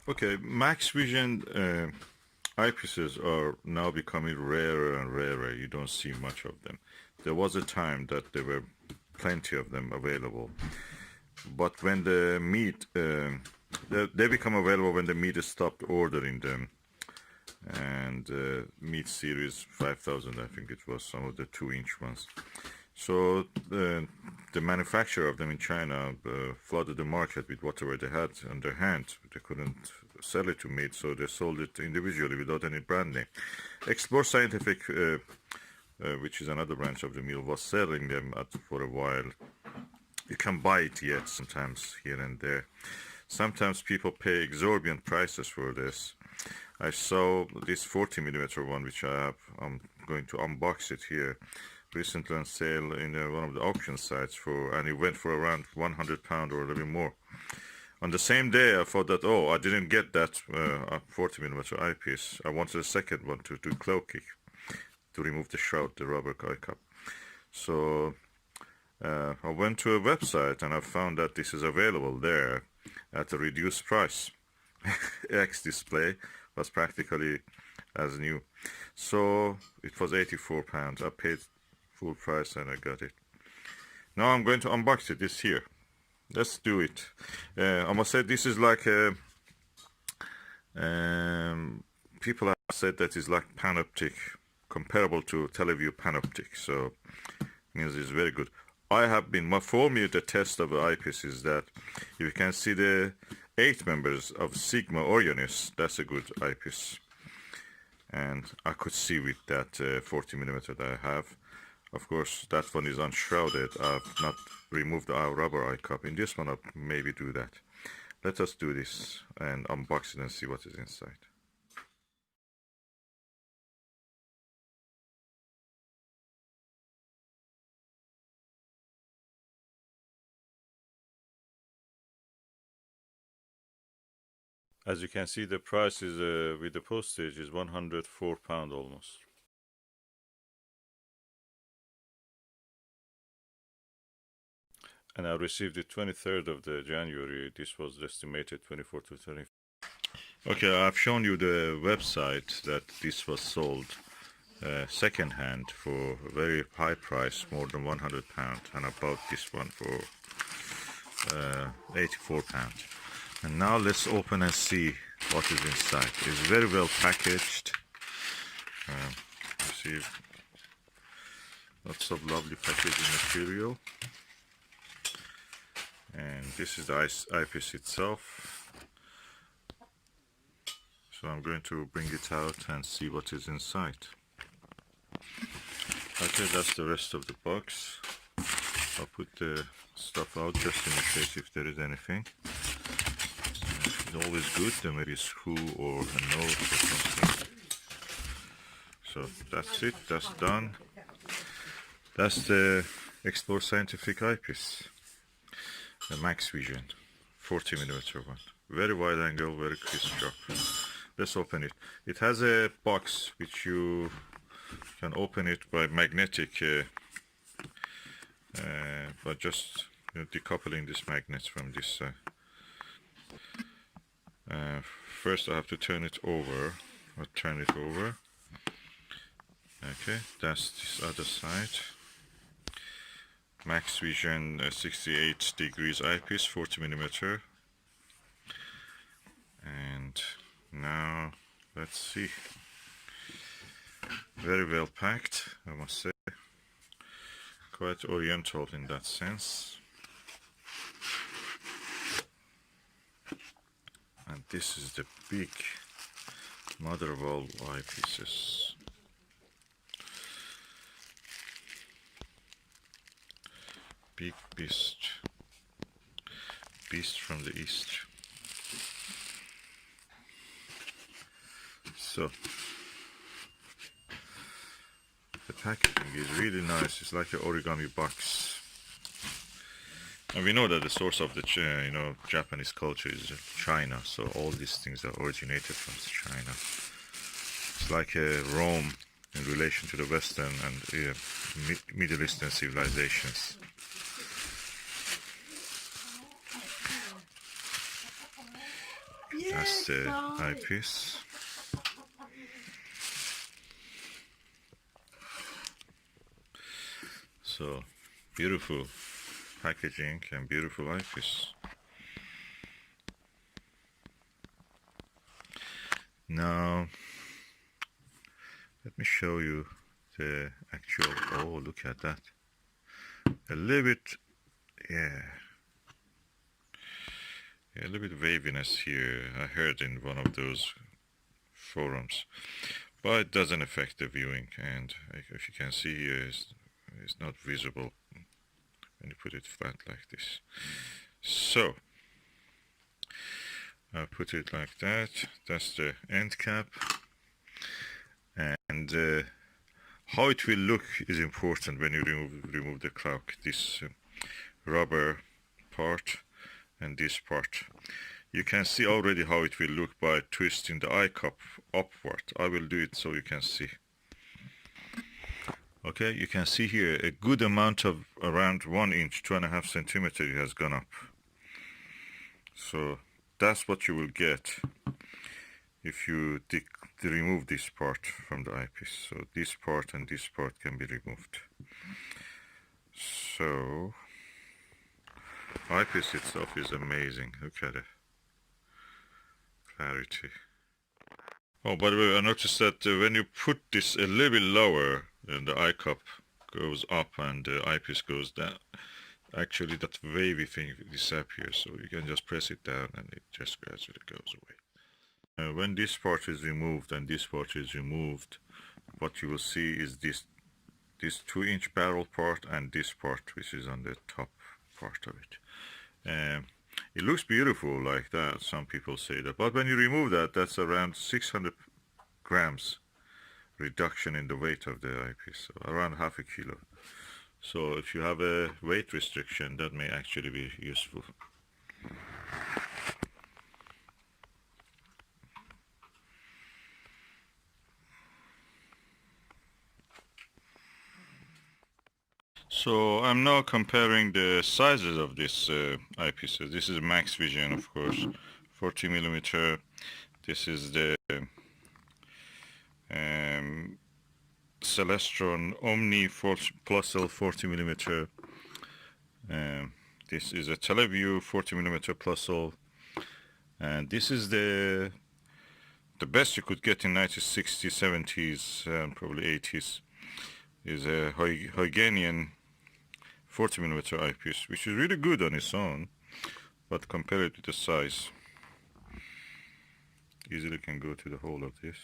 Okay, Maxvision eyepieces are now becoming rarer and rarer. You don't see much of them. There was a time that there were plenty of them available, but when the meat, they become available when the meat stopped ordering them, and meat series 5000, I think it was, some of the 2-inch ones. So the manufacturer of them in China flooded the market with whatever they had on their hand. They couldn't sell it to meat, so they sold it individually without any brand name. Explore Scientific, which is another branch of the mill, was selling them for a while. You can buy it yet sometimes here and there. Sometimes people pay exorbitant prices for this. I saw this 40mm one, which I have. I'm going to unbox it here. Recently on sale in one of the auction sites and it went for around £100 or a little more. On the same day, I thought that, oh, I didn't get that 40mm eyepiece. I wanted a second one to do cloaking, to remove the shroud, the rubber eye cup. So I went to a website and I found that this is available there at a reduced price. X display was practically as new. So it was £84. I paid full price and I got it. Now I'm going to unbox it. This here. Let's do it. I must say this is like a people have said that it's like panoptic, comparable to TeleVue panoptic, so means it's very good. I have been, for me the test of the eyepiece is that if you can see the 8 members of Sigma Orionis, that's a good eyepiece, and I could see with that 40mm that I have. Of course, that one is unshrouded. I've not removed our rubber eye cup. In this one, I'll maybe do that. Let us do this and unbox it and see what is inside. As you can see, the price is with the postage is £104 almost. And I received it 23rd of the January. This was estimated 24 to 30. Okay, I've shown you the website that this was sold second hand for a very high price, more than £100, and I bought this one for £84. And now let's open and see what is inside. It's very well packaged. You see lots of lovely packaging material. And this is the eyepiece itself. So I'm going to bring it out and see what is inside. Okay, that's the rest of the box. I'll put the stuff out just in case if there is anything. It's always good when there is who or a note or something. So that's it, that's done. That's the Explore Scientific eyepiece. The Maxvision 40mm one. Very wide angle, very crisp shot. Let's open it. It has a box which you can open it by magnetic, by just decoupling this magnet from this side. First I have to turn it over. I'll turn it over. Okay, that's this other side. Maxvision 68 degrees eyepiece, 40mm. And now let's see. Very well packed, I must say. Quite oriental in that sense. And this is the big mother of all eyepieces. Big beast from the east. So the packaging is really nice. It's like an origami box, and we know that the source of the Japanese culture is China, so all these things are originated from China. It's like a Rome in relation to the Western and Middle Eastern civilizations. That's the eyepiece. So beautiful packaging and beautiful eyepiece. Now let me show you the actual. Oh, look at that. A little bit, yeah, a little bit waviness here. I heard in one of those forums, but it doesn't affect the viewing. And if you can see here, it's not visible when you put it flat like this. So I put it like that. That's the end cap, and how it will look is important when you remove the clock. This rubber part and this part. You can see already how it will look by twisting the eye cup upward. I will do it so you can see. Okay, you can see here a good amount of around 1 inch, 2.5 centimeters has gone up. So that's what you will get if you remove this part from the eyepiece. So this part and this part can be removed. So eyepiece itself is amazing. Look at it. Clarity. Oh, by the way, I noticed that when you put this a little bit lower, the eye cup goes up and the eyepiece goes down. Actually, that wavy thing disappears, so you can just press it down and it just gradually goes away. When this part is removed and this part is removed, what you will see is this 2-inch barrel part and this part, which is on the top part of it. It looks beautiful like that, some people say that, but when you remove that, that's around 600 grams reduction in the weight of the eyepiece, so around half a kilo. So if you have a weight restriction, that may actually be useful. So I'm now comparing the sizes of these eyepieces. This is Maxvision, of course, 40mm. This is the Celestron Omni Plossl 40mm. This is a TeleVue 40mm Plossl, and this is the best you could get in 1960s, 70s, and probably 80s. Is a Huygenian 40mm eyepiece, which is really good on its own, but compared with the size, easily can go to the hole of this.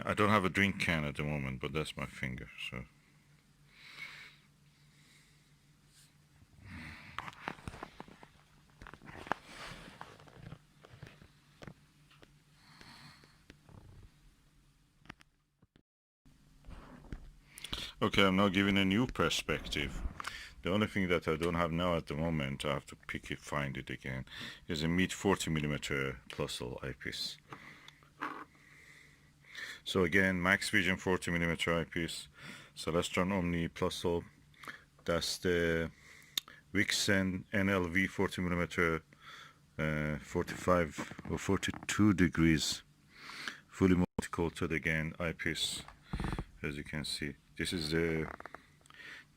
I don't have a drink can at the moment, but that's my finger, so. Okay, I'm now giving a new perspective. The only thing that I don't have now at the moment, I have to find it again, is a mid 40mm Plossl eyepiece. So again, Maxvision 40mm eyepiece, Celestron Omni Plossl. That's the Vixen NLV 40mm, 45 or 42 degrees, fully multi-coated again eyepiece, as you can see. This is the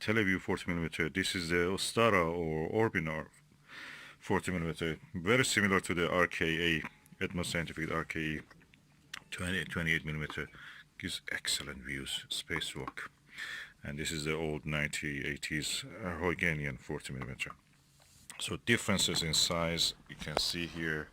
TeleVue 40mm. This is the Ostara or Orbinar 40mm. Very similar to the RKA, Atmos Scientific RKA 28mm. Gives excellent views, spacewalk. And this is the old 1980s Huygenian 40mm. So differences in size you can see here.